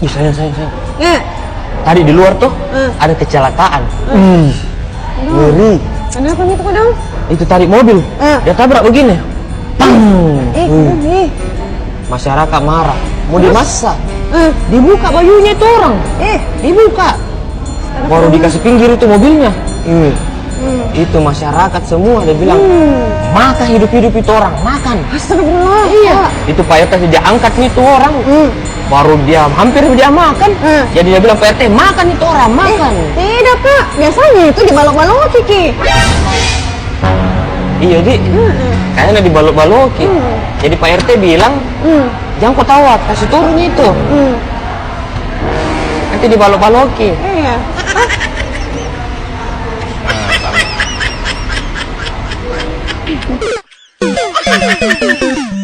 Ih, sayang. Ya. Tadi di luar tuh ada kecelakaan. Ngeri. Kenapa gitu dong? Itu tarik mobil. Dia tabrak begini. Pang. Masyarakat marah. Mau dimasak. Dibuka bajunya itu orang. Dibuka. Baru dikasih pinggir itu mobilnya. Itu masyarakat semua dia bilang, makan hidup-hidup itu orang, makan. Astagfirullah. Iya. Itu Pak RT dia angkat itu orang. Baru dia hampir dia makan. Jadi dia bilang, Pak RT makan itu orang, makan. Tidak Pak, biasanya itu dibalok-baloki Ki. Iya Di, kayaknya dibalok-baloki. Jadi Pak RT bilang, jangan kau tawat, kasih turun itu. Nanti dibalok-baloki. Iya. Nah,